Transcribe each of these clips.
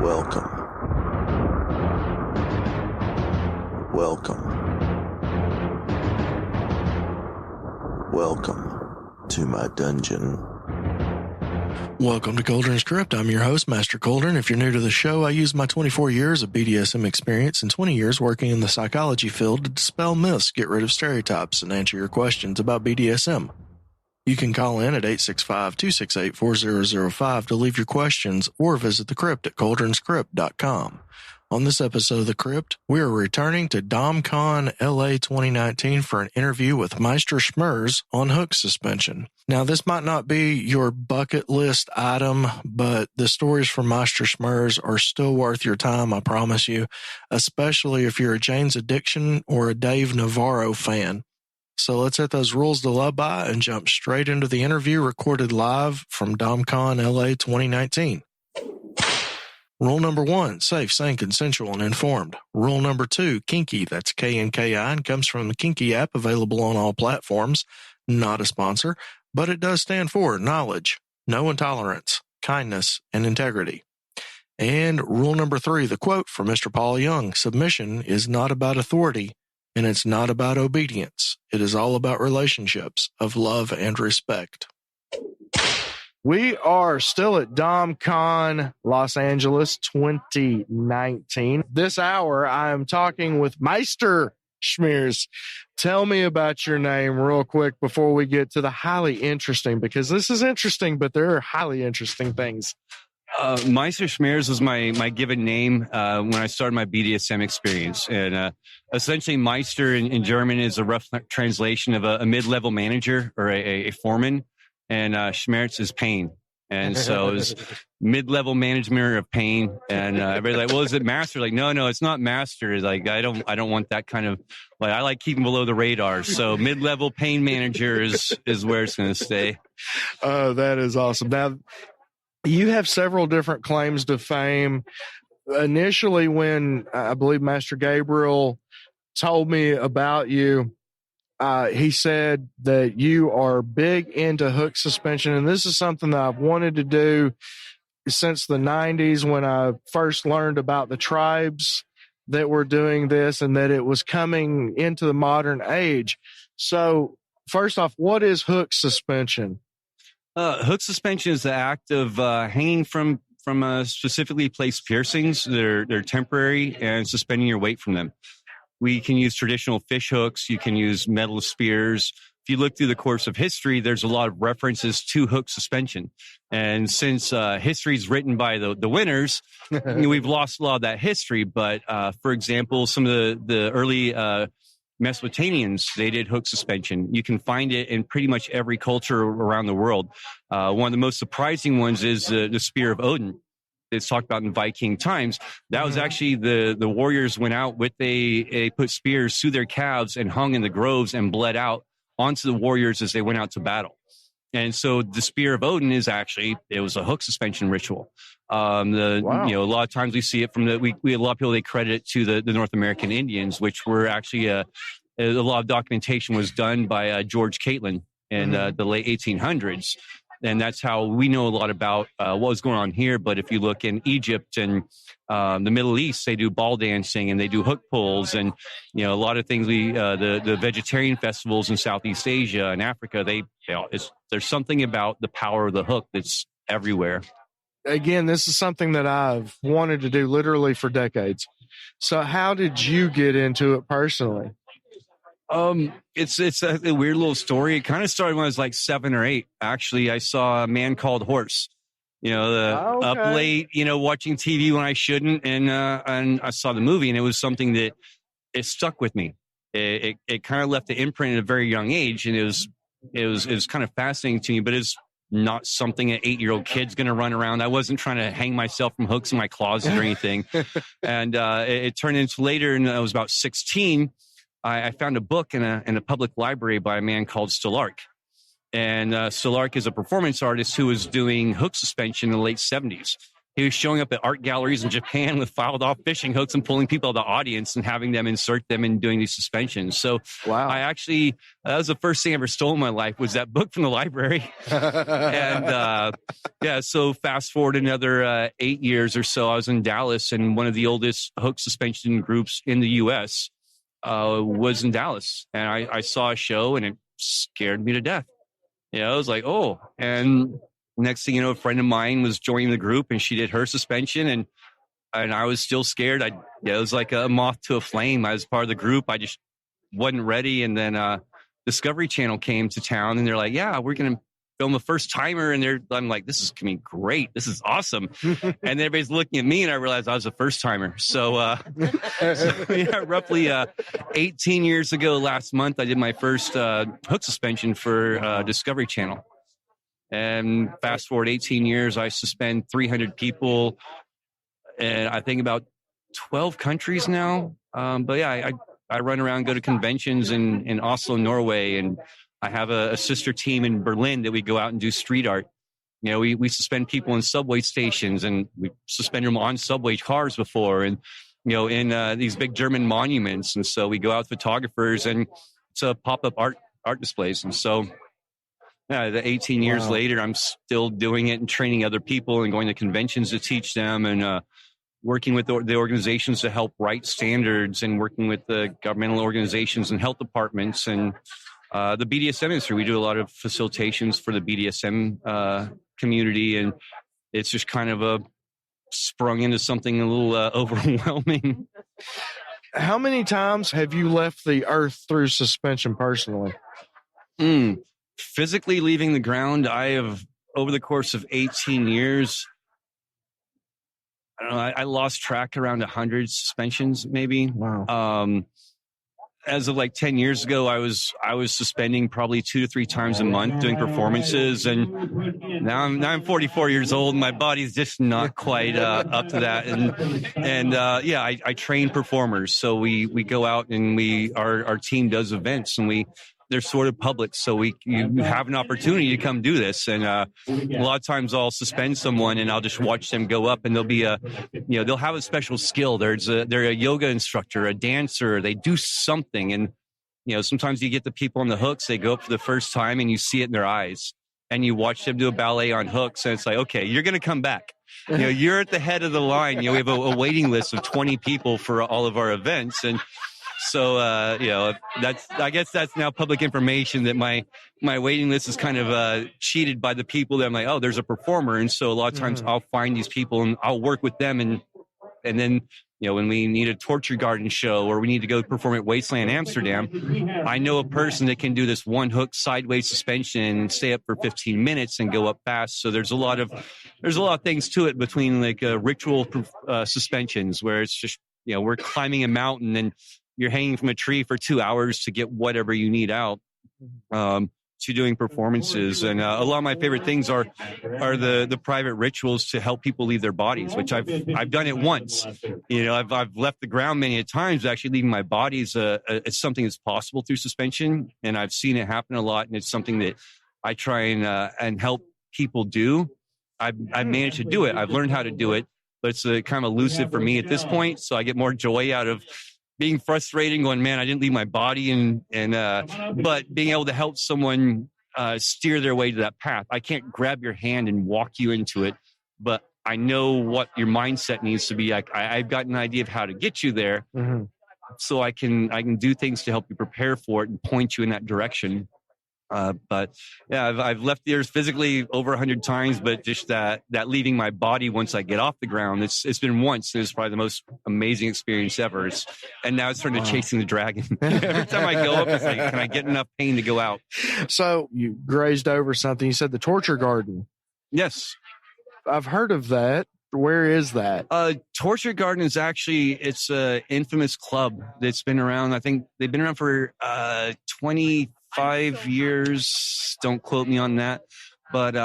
Welcome. Welcome. Welcome to my dungeon. Welcome to Cauldron's Krypt. I'm your host, Master Cauldron. If you're new to the show, I use my 24 years of BDSM experience and 20 years working in the psychology field to dispel myths, get rid of stereotypes, and answer your questions about BDSM. You can call in at 865-268-4005 to leave your questions or visit the Krypt at cauldronskrypt.com. On this episode of the Krypt, we are returning to DomCon LA 2019 for an interview with Meister Schmerz on hook suspension. Now, this might not be your bucket list item, but the stories from Meister Schmerz are still worth your time, I promise you, especially if you're a Jane's Addiction or a Dave Navarro fan. So let's hit those rules to love by and jump straight into the interview recorded live from DomCon LA 2019. Rule number 1, safe, sane, consensual, and informed. Rule number 2, kinky, that's KNKI, and comes from the Kinky app available on all platforms. Not a sponsor, but it does stand for knowledge, no intolerance, kindness, and integrity. And rule number 3, the quote from Mr. Paul Young, submission is not about authority, and it's not about obedience. It is all about relationships of love and respect. We are still at DomCon Los Angeles 2019. This hour, I am talking with Meister Schmerz. Tell me about your name real quick before we get to the highly interesting, because this is interesting, but there are highly interesting things. Meister Schmerz was my given name when I started my BDSM experience. And essentially, Meister in German is a rough translation of a mid-level manager or a foreman. And Schmerz is pain. And so it was mid-level management of pain. And everybody's like, well, is it master? Like, no, it's not master. Like, I don't want that kind of, like, I like keeping below the radar. So mid-level pain manager is where it's going to stay. Oh, that is awesome. Now, you have several different claims to fame. Initially, when I believe Master Gabriel told me about you, he said that you are big into hook suspension, and this is something that I've wanted to do since the 90s when I first learned about the tribes that were doing this and that it was coming into the modern age. So, first off, what is hook suspension? Hook suspension is the act of hanging from specifically placed piercings. They're temporary, and suspending your weight from them. We can use traditional fish hooks. You can use metal spears. If you look through the course of history, there's a lot of references to hook suspension. And since history is written by the winners, we've lost a lot of that history. But for example, some of the early Mesopotamians, they did hook suspension. You can find it in pretty much every culture around the world. One of the most surprising ones is the spear of Odin. It's talked about in Viking times. That was actually the warriors went out with they put spears through their calves and hung in the groves and bled out onto the warriors as they went out to battle. And so the spear of Odin is actually, it was a hook suspension ritual. Wow. A lot of times we see it from we a lot of people, they credit it to the North American Indians, which were actually a lot of documentation was done by George Catlin in the late 1800s. And that's how we know a lot about what was going on here. But if you look in Egypt and the Middle East, they do ball dancing and they do hook pulls. And, a lot of things, the vegetarian festivals in Southeast Asia and Africa, there's something about the power of the hook that's everywhere. Again, this is something that I've wanted to do literally for decades. So how did you get into it personally? It's a weird little story. It kind of started when I was like 7 or 8. Actually, I saw A Man Called Horse, up late, watching TV when I shouldn't. And I saw the movie, and it was something that it stuck with me. It kind of left the imprint at a very young age. And it was kind of fascinating to me, but it's not something an 8-year-old kid's going to run around. I wasn't trying to hang myself from hooks in my closet or anything. And, it turned into later, and I was about 16. I found a book in a public library by a man called Stelark. And Stelark is a performance artist who was doing hook suspension in the late 70s. He was showing up at art galleries in Japan with filed off fishing hooks and pulling people out of the audience and having them insert them and doing these suspensions. So wow. That was the first thing I ever stole in my life, was that book from the library. And so fast forward another 8 years or so, I was in Dallas, and one of the oldest hook suspension groups in the U.S. Was in Dallas. And I saw a show, and it scared me to death. I was like, oh. And next thing you know, a friend of mine was joining the group, and she did her suspension, and I was still scared. It was like a moth to a flame. I was part of the group. I just wasn't ready. And then Discovery Channel came to town, and they're like, yeah, we're going to film a first timer. And I'm like, this is going to be great. This is awesome. And then everybody's looking at me, and I realized I was a first timer. So roughly 18 years ago last month, I did my first hook suspension for Discovery Channel. And fast forward 18 years, I suspend 300 people, and I think about 12 countries now. But yeah, I run around, go to conventions in Oslo, Norway, and I have a sister team in Berlin that we go out and do street art. We suspend people in subway stations, and we suspended them on subway cars before, and in these big German monuments. And so we go out with photographers, and it's a pop-up art displays. And so the 18 years later, I'm still doing it and training other people and going to conventions to teach them, and working with the organizations to help write standards, and working with the governmental organizations and health departments, and the BDSM industry. We do a lot of facilitations for the BDSM community, and it's just kind of sprung into something a little overwhelming. How many times have you left the earth through suspension personally? Physically leaving the ground, I have, over the course of 18 years, I don't know, I lost track, around 100 suspensions, maybe. Wow. As of like 10 years ago, I was suspending probably 2 to 3 times a month doing performances, and now I'm 44 years old. And my body's just not quite up to that. And I train performers, so we go out and our team does events, and they're sort of public, so you have an opportunity to come do this. And a lot of times I'll suspend someone, and I'll just watch them go up, and they'll be they'll have a special skill. They're a yoga instructor, a dancer. They do something, and sometimes you get the people on the hooks. They go up for the first time, and you see it in their eyes, and you watch them do a ballet on hooks, and it's like, okay, you're going to come back. You're at the head of the line. We have a waiting list of 20 people for all of our events, and so, I guess that's now public information that my waiting list is kind of cheated by the people that I'm like, oh, there's a performer. And so a lot of times I'll find these people, and I'll work with them. And then, when we need a torture garden show, or we need to go perform at Wasteland Amsterdam, I know a person that can do this one hook sideways suspension and stay up for 15 minutes and go up fast. So there's a lot of things to it, between like ritual suspensions, where it's just, we're climbing a mountain, and you're hanging from a tree for 2 hours to get whatever you need out, to doing performances. And a lot of my favorite things are the private rituals to help people leave their bodies, which I've done it once. I've left the ground many times. Actually leaving my body is it's something that's possible through suspension, and I've seen it happen a lot, and it's something that I try and help people do. I've managed to do it. I've learned how to do it, but it's kind of elusive for me at this point. So I get more joy out of being frustrated, going, man, I didn't leave my body, but being able to help someone steer their way to that path. I can't grab your hand and walk you into it, but I know what your mindset needs to be. I've got an idea of how to get you there, so I can do things to help you prepare for it and point you in that direction. But yeah, I've left the earth physically over 100 times, but just that leaving my body once I get off the ground, it's been once, and it's probably the most amazing experience ever. And now it's turned to chasing the dragon. Every time I go up, it's like, can I get enough pain to go out? So you grazed over something. You said the torture garden. Yes. I've heard of that. Where is that? Torture Garden is it's an infamous club that's been around. I think they've been around for 25 years. Don't quote me on that. But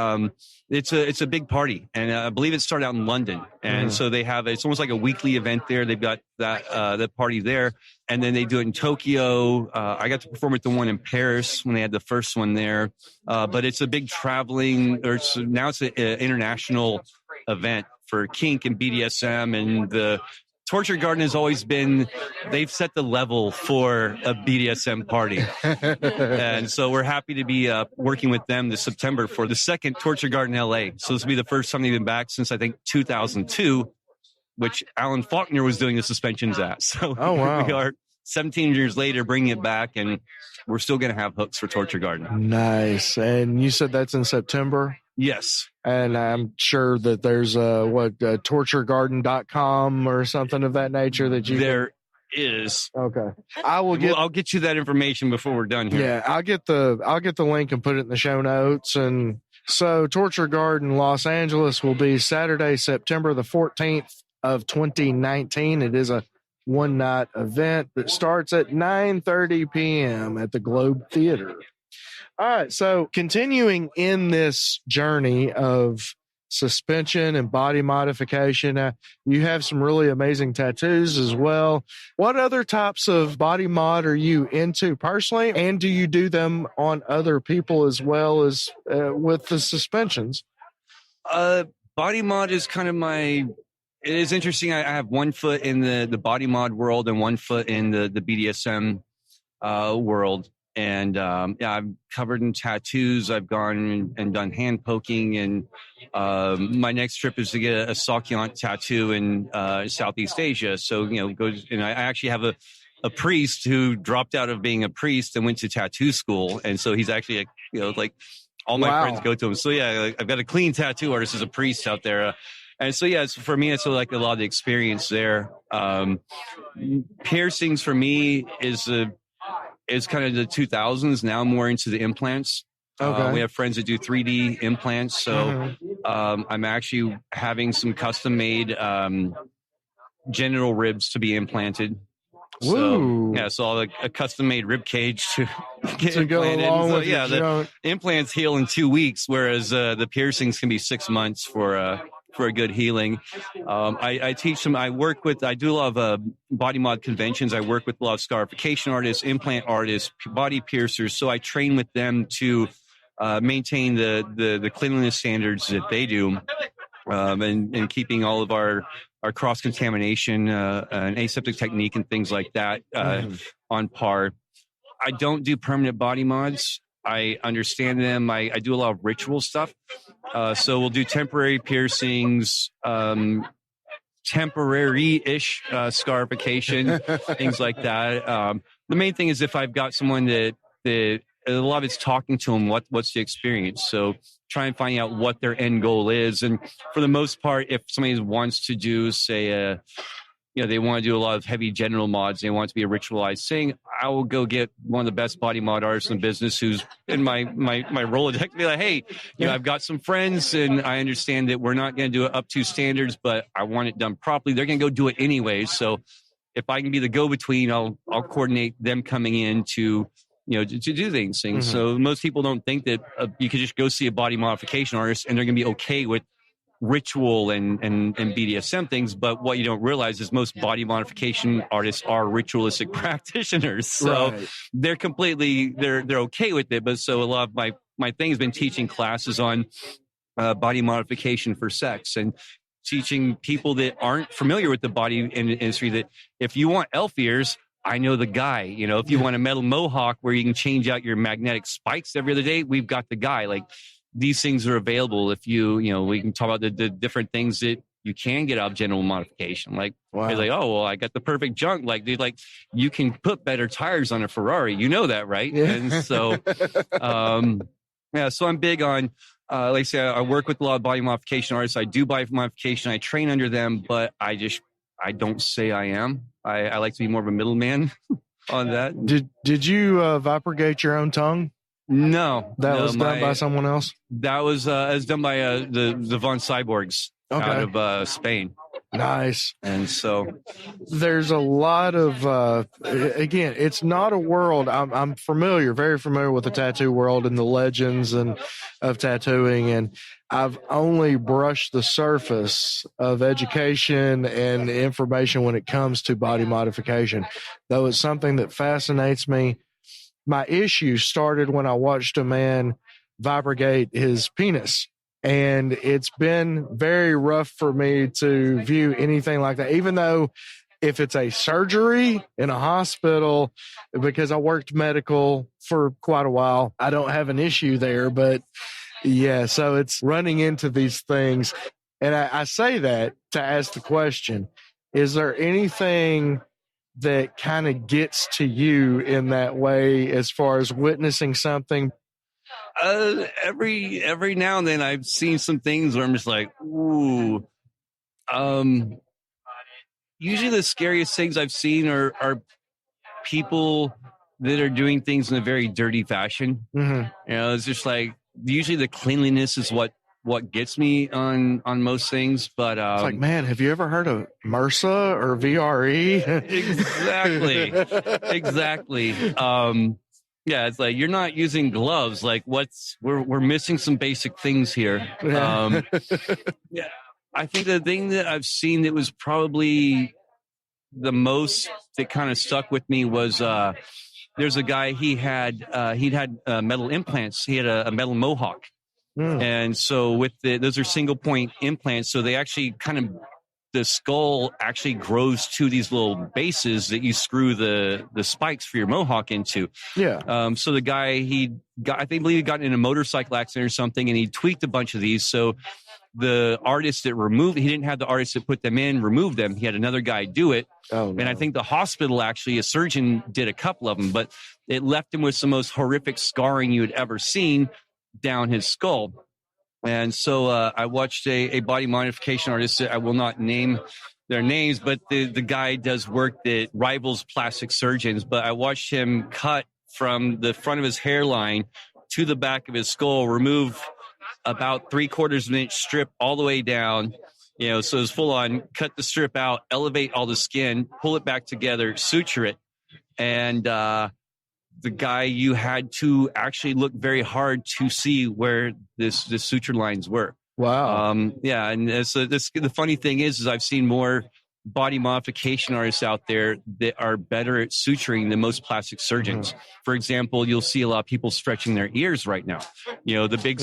it's a big party, and I believe it started out in London, and so they have it's almost like a weekly event there. They've got that party there, and then they do it in Tokyo. I got to perform at the one in Paris when they had the first one there, but it's a big traveling, now it's an international event for kink and BDSM, and the Torture Garden has always been, they've set the level for a BDSM party. And so we're happy to be working with them this September for the second Torture Garden LA. So this will be the first time they've been back since, I think, 2002, which Alan Faulkner was doing the suspensions at. So we are 17 years later bringing it back, and we're still going to have hooks for Torture Garden. Nice. And you said that's in September? Yes. And I'm sure that there's torturegarden.com or something of that nature that you There is. Okay. I'll get you that information before we're done here. Yeah, I'll get the link and put it in the show notes. And so Torture Garden Los Angeles will be Saturday, September the 14th of 2019. It is a one-night event that starts at 9:30 p.m. at the Globe Theater. All right, so continuing in this journey of suspension and body modification, you have some really amazing tattoos as well. What other types of body mod are you into personally, and do you do them on other people as well as with the suspensions? Body mod is kind of it is interesting. I have 1 foot in the body mod world and 1 foot in the BDSM world. And I've covered in tattoos. I've gone and done hand poking, and my next trip is to get a Sakyant tattoo in Southeast Asia. So and I actually have a priest who dropped out of being a priest and went to tattoo school, and so he's actually like all my friends go to him. So I've got a clean tattoo artist as a priest out there. And so, for me, it's like a lot of the experience there. Piercings for me is kind of the 2000s. Now I'm more into the implants. Okay. We have friends that do 3D implants. So I'm actually having some custom made genital ribs to be implanted. Woo. So, so a custom made rib cage to go along with the implants heal in 2 weeks, whereas the piercings can be 6 months for a good healing. I teach them. I do a lot of body mod conventions. I work with a lot of scarification artists, implant artists, body piercers. So I train with them to maintain the cleanliness standards that they do, and keeping all of our cross-contamination and aseptic technique and things like that on par. I don't do permanent body mods. I understand them. I do a lot of ritual stuff. So we'll do temporary piercings, temporary-ish scarification, things like that. The main thing is if I've got someone that a lot of it's talking to them, what's the experience? So try and find out what their end goal is. And for the most part, if somebody wants to do, say, they want to do a lot of heavy genital mods, they want it to be a ritualized thing, I will go get one of the best body mod artists in the business who's in my Rolodex, be like, hey, I've got some friends and I understand that we're not going to do it up to standards, but I want it done properly. They're going to go do it anyway. So if I can be the go-between, I'll coordinate them coming in to do things. So most people don't think that you could just go see a body modification artist and they're going to be okay with ritual and BDSM things, but what you don't realize is most body modification artists are ritualistic practitioners, so they're okay with it. But so a lot of my thing has been teaching classes on body modification for sex and teaching people that aren't familiar with the body industry that if you want elf ears, I know the guy. If you want a metal mohawk where you can change out your magnetic spikes every other day, we've got the guy. Like, these things are available. If we can talk about the different things that you can get out of genital modification. Like, they're like, oh, well, I got the perfect junk. Like, you can put better tires on a Ferrari. You know that, right? Yeah. And so, so I'm big on, like I say, I work with a lot of body modification artists. I do body modification. I train under them, but I don't say I am. I like to be more of a middleman on that. Did you vipergate your own tongue? No, that was done by someone else. That was done by the Von Cyborgs out of Spain. Nice. And so there's a lot of again, it's not a world I'm very familiar with the tattoo world and the legends and of tattooing, and I've only brushed the surface of education and information when it comes to body modification, though it's something that fascinates me. My issue started when I watched a man vipergate his penis, And it's been very rough for me to view anything like that, even though if it's a surgery in a hospital, because I worked medical for quite a while, I don't have an issue there. But yeah, so it's running into these things. And I say that to ask the question, is there anything that kind of gets to you in that way as far as witnessing something? Every now and then I've seen some things where I'm just like, ooh. Usually the scariest things I've seen are people that are doing things in a very dirty fashion. Mm-hmm. It's just like usually the cleanliness is what gets me on most things. But it's like, man, have you ever heard of MRSA or VRE? Exactly. Yeah, it's like you're not using gloves. Like, we're missing some basic things here. Yeah. I think the thing that I've seen that was probably the most that kind of stuck with me was there's a guy he'd had metal implants. He had a metal mohawk, and so with those are single point implants. So they actually the skull actually grows to these little bases that you screw the spikes for your mohawk into. Yeah. So the guy I believe he got in a motorcycle accident or something, and he tweaked a bunch of these. So the artist that he didn't have the artist that put them in, remove them. He had another guy do it. Oh, no. And I think the hospital, actually, a surgeon did a couple of them, but it left him with the most horrific scarring you had ever seen down his skull. And so I watched a body modification artist. I will not name their names, but the guy does work that rivals plastic surgeons. But I watched him cut from the front of his hairline to the back of his skull, remove about 3/4 of an inch strip all the way down, so it's full on, cut the strip out, elevate all the skin, pull it back together, suture it. And the guy, you had to actually look very hard to see where the suture lines were. Wow. Yeah. And the funny thing is I've seen more body modification artists out there that are better at suturing than most plastic surgeons. Mm-hmm. For example, you'll see a lot of people stretching their ears right now, the big,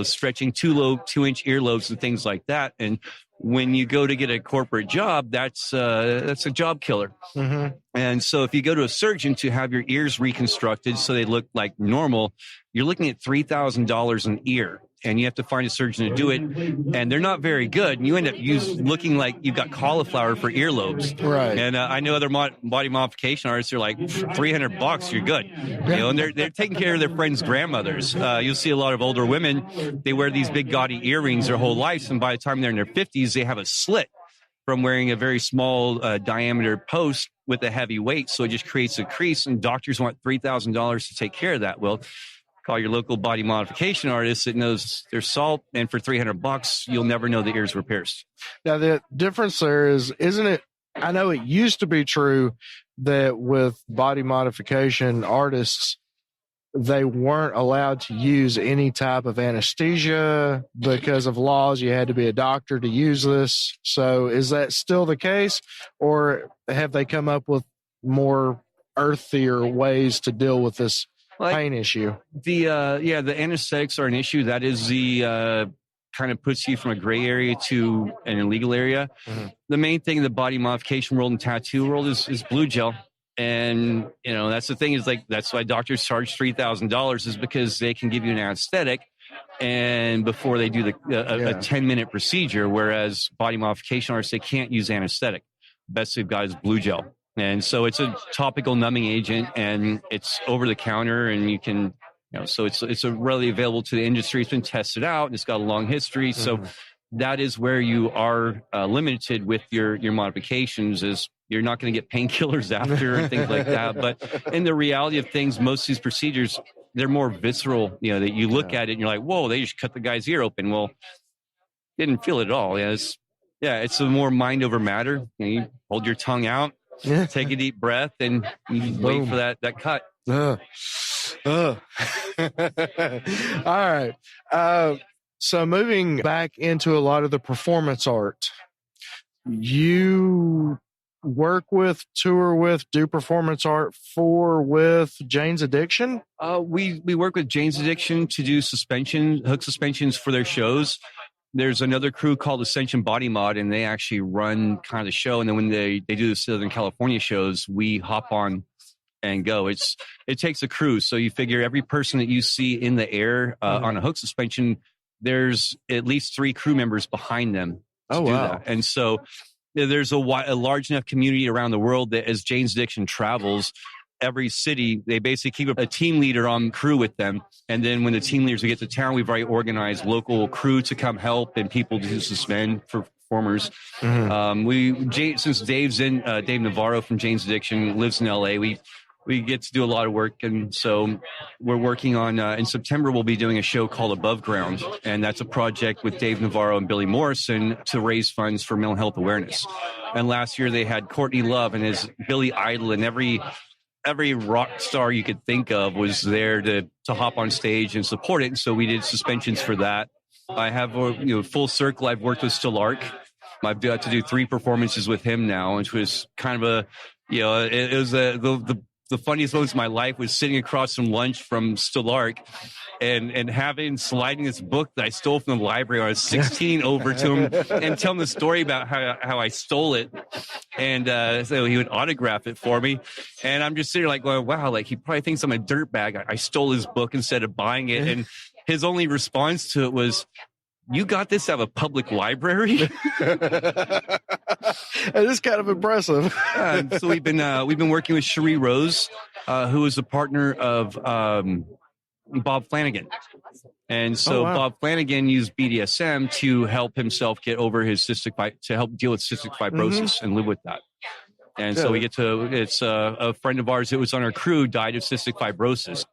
stretching 2-inch earlobes and things like that. And when you go to get a corporate job, that's a job killer. Mm-hmm. And so if you go to a surgeon to have your ears reconstructed so they look like normal, you're looking at $3,000 an ear. And you have to find a surgeon to do it, and they're not very good. And you end up looking like you've got cauliflower for earlobes. Right. And I know other body modification artists are like $300, you're good. And they're taking care of their friends' grandmothers. You'll see a lot of older women, they wear these big gaudy earrings their whole lives, and by the time they're in their 50s, they have a slit from wearing a very small diameter post with a heavy weight. So it just creates a crease, and doctors want $3,000 to take care of that. Well, call your local body modification artist that knows their salt, and for $300, you'll never know the ears were pierced. Now, the difference there isn't it? I know it used to be true that with body modification artists, they weren't allowed to use any type of anesthesia because of laws. You had to be a doctor to use this. So is that still the case, or have they come up with more earthier ways to deal with this pain issue? The anesthetics are an issue. That is the kind of puts you from a gray area to an illegal area. Mm-hmm. The main thing in the body modification world and tattoo world is blue gel. And, that's the thing, is like, that's why doctors charge $3,000, is because they can give you an anesthetic and before they do a 10-minute procedure, whereas body modification artists, they can't use anesthetic. Best they've got is blue gel. And so it's a topical numbing agent, and it's over the counter, and you can, so it's readily available to the industry. It's been tested out, and it's got a long history. So that is where you are limited with your modifications, is you're not going to get painkillers after and things like that. But in the reality of things, most of these procedures, they're more visceral, that you look at it and you're like, whoa, they just cut the guy's ear open. Well, didn't feel it at all. It's a more mind over matter. You hold your tongue out, take a deep breath, and you wait for that cut. All right. So moving back into a lot of the performance art, you work with, tour with, do performance art with Jane's Addiction? We work with Jane's Addiction to do hook suspensions for their shows. There's another crew called Ascension Body Mod, and they actually run kind of the show. And then when they do the Southern California shows, we hop on and go. It takes a crew. So you figure every person that you see in the air on a hook suspension, there's at least 3 crew members behind them to do that. And so there's a large enough community around the world that as Jane's Addiction travels, every city, they basically keep a team leader on crew with them. And then when the team leaders get to town, we've already organized local crew to come help and people to suspend for performers. Since Dave Navarro from Jane's Addiction lives in LA, we get to do a lot of work. And so we're working on, in September, we'll be doing a show called Above Ground. And that's a project with Dave Navarro and Billy Morrison to raise funds for mental health awareness. And last year they had Courtney Love and his Billy Idol, and every rock star you could think of was there to hop on stage and support it. And so we did suspensions for that. I have, full circle. I've worked with Stelark. I've got to do 3 performances with him now, which was kind of it was the funniest moments of my life was sitting across from lunch from Stelark and sliding this book that I stole from the library when I was 16 over to him and tell him the story about how I stole it. And so he would autograph it for me. And I'm just sitting there like going, wow, like he probably thinks I'm a dirtbag. I stole his book instead of buying it. And his only response to it was, "You got this out of a public library?" It is kind of impressive. So we've been working with Cherie Rose, who is a partner of Bob Flanagan. And so Bob Flanagan used BDSM to help himself get over his to help deal with cystic fibrosis and live with that. And so it's a friend of ours that was on our crew died of cystic fibrosis.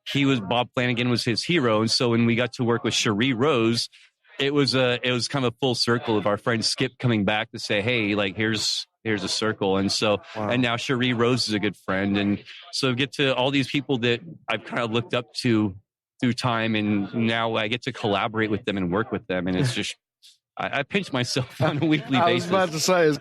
Bob Flanagan was his hero. And so when we got to work with Cherie Rose, it was kind of a full circle of our friend Skip coming back to say, hey, like here's a circle. And so, and now Cherie Rose is a good friend. And so get to all these people that I've kind of looked up to through time. And now I get to collaborate with them and work with them. And it's just, I pinch myself on a weekly basis. I was about to say,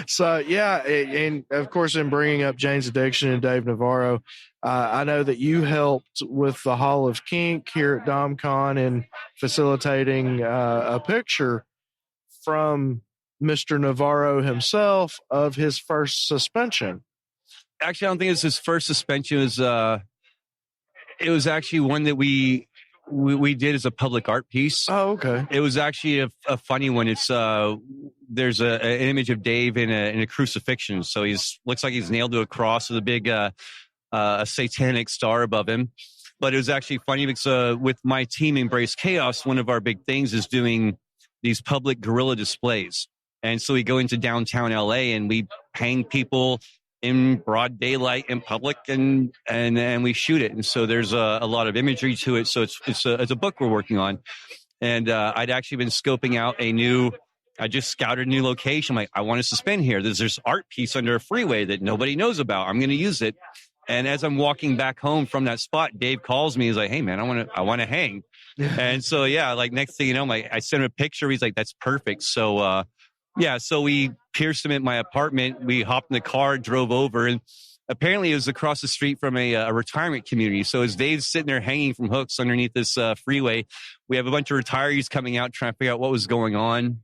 so yeah. And of course, in bringing up Jane's Addiction and Dave Navarro, I know that you helped with the Hall of Kink here at DomCon and facilitating a picture from Mr. Navarro himself of his first suspension. Actually, I don't think it's his first suspension. It was actually one that we did as a public art piece. Oh, okay. It was actually a funny one. It's there's an image of Dave in a crucifixion. So looks like he's nailed to a cross with a big a satanic star above him. But it was actually funny because with my team, Embrace Chaos, one of our big things is doing these public guerrilla displays. And so we go into downtown LA and we hang people in broad daylight in public and we shoot it. And so there's a lot of imagery to it. So it's a book we're working on. And I'd actually been scoping out I just scouted a new location. Like, I want to suspend here. There's this art piece under a freeway that nobody knows about. I'm going to use it. And as I'm walking back home from that spot, Dave calls me. He's like, hey man, I want to hang. And so, yeah, like next thing you know, I sent him a picture. He's like, that's perfect. So, so we pierced him at my apartment. We hopped in the car, drove over, and apparently it was across the street from a retirement community. So as Dave's sitting there hanging from hooks underneath this freeway, we have a bunch of retirees coming out trying to figure out what was going on.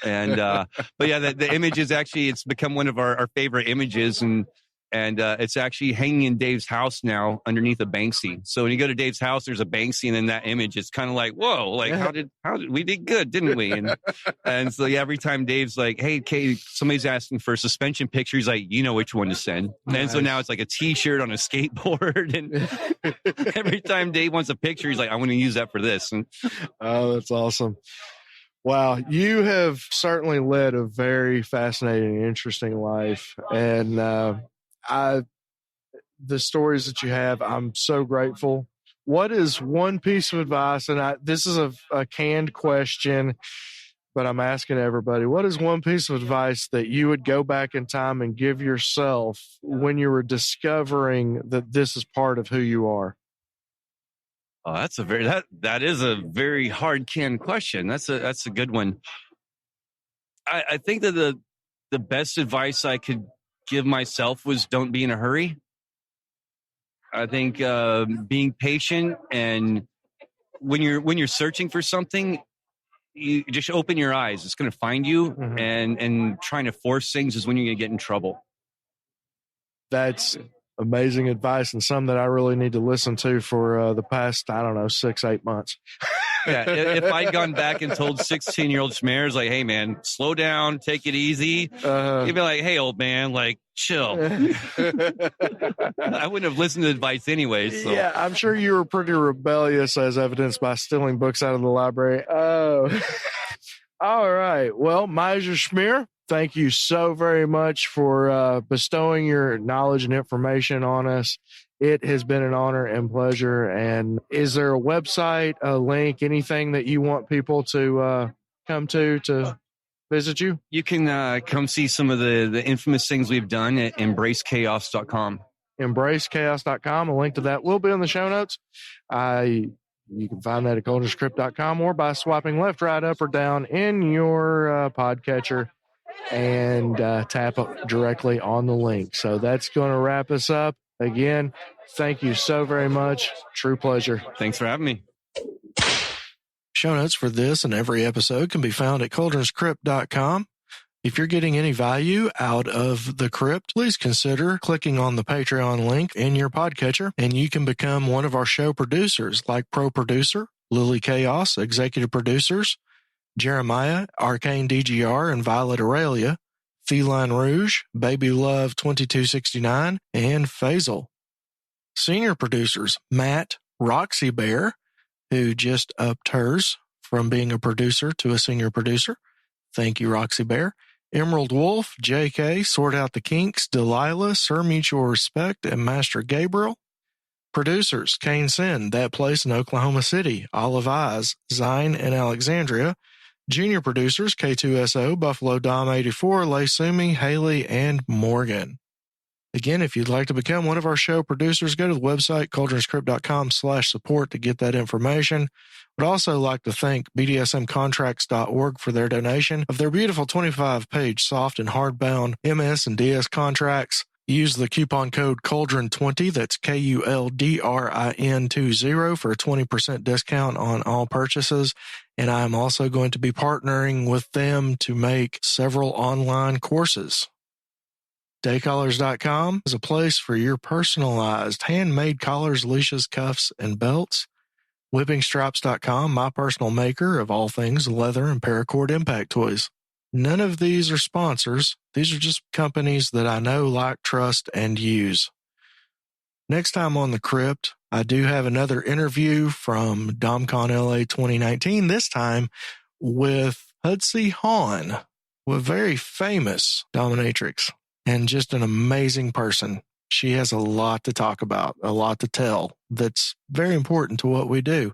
And but yeah, the image is actually, it's become one of our favorite images, and it's actually hanging in Dave's house now underneath a Banksy. So when you go to Dave's house, there's a Banksy, and then that image, it's kind of like, whoa, like how did we did good, didn't we? And so yeah, every time Dave's like, hey, Kay, somebody's asking for a suspension picture, he's like, you know which one to send. Nice. And so now it's like a T-shirt on a skateboard, and every time Dave wants a picture, he's like, I want to use that for this. And oh, that's awesome. Wow, you have certainly led a very fascinating and interesting life, and the stories that you have, I'm so grateful. What is one piece of advice, and this is a canned question, but I'm asking everybody, what is one piece of advice that you would go back in time and give yourself when you were discovering that this is part of who you are? Oh, that is a very hard canned question. That's a good one. I think that the the best advice I could give myself was don't be in a hurry. I think being patient, and when you're searching for something, you just open your eyes. It's going to find you, and trying to force things is when you're going to get in trouble. That's amazing advice, and some that I really need to listen to for the past, 6-8 months. Yeah, if I'd gone back and told 16-year-old Shmerz, like, hey, man, slow down, take it easy, he'd be like, hey, old man, like, chill. I wouldn't have listened to advice anyway. So. Yeah, I'm sure you were pretty rebellious, as evidenced by stealing books out of the library. Oh, all right. Well, Meister Schmerz, thank you so very much for bestowing your knowledge and information on us. It has been an honor and pleasure. And is there a website, a link, anything that you want people to come to visit you? You can come see some of the infamous things we've done at embracechaos.com. Embracechaos.com. A link to that will be in the show notes. You can find that at cauldronscrypt.com or by swiping left, right, up, or down in your podcatcher and tap directly on the link. So that's going to wrap us up. Again, thank you so very much. True pleasure. Thanks for having me. Show notes for this and every episode can be found at cauldronscrypt.com. If you're getting any value out of the Krypt, please consider clicking on the Patreon link in your podcatcher, and you can become one of our show producers like Pro Producer, Lily Chaos, Executive Producers, Jeremiah, Arcane DGR, and Violet Aurelia, Feline Rouge, Baby Love 2269, and Faisal. Senior producers, Matt, Roxy Bear, who just upped hers from being a producer to a senior producer. Thank you, Roxy Bear. Emerald Wolf, JK, Sort Out the Kinks, Delilah, Sir Mutual Respect, and Master Gabriel. Producers, Kane Sin, That Place in Oklahoma City, Olive Eyes, Zine, and Alexandria. Junior producers, K2SO, Buffalo Dom 84, Lay Sumi, Haley, and Morgan. Again, if you'd like to become one of our show producers, go to the website, cauldronscrypt.com/support to get that information. Would also like to thank BDSMcontracts.org for their donation of their beautiful 25-page soft and hardbound MS and DS contracts. Use the coupon code Cauldron20, that's KULDRIN20 for a 20% discount on all purchases. And I'm also going to be partnering with them to make several online courses. Daycollars.com is a place for your personalized handmade collars, leashes, cuffs, and belts. Whippingstripes.com, my personal maker of all things leather and paracord impact toys. None of these are sponsors. These are just companies that I know, like, trust, and use. Next time on the Krypt, I do have another interview from DomCon LA 2019, this time with Hudsie Hawn, a very famous dominatrix and just an amazing person. She has a lot to talk about, a lot to tell that's very important to what we do.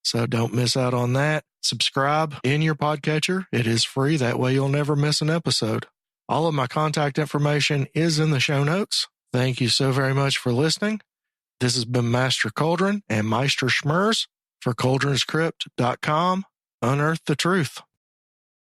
So don't miss out on that. Subscribe in your podcatcher. It is free. That way you'll never miss an episode. All of my contact information is in the show notes. Thank you so very much for listening. This has been Master Cauldron and Meister Schmerz for cauldronscrypt.com. Unearth the truth.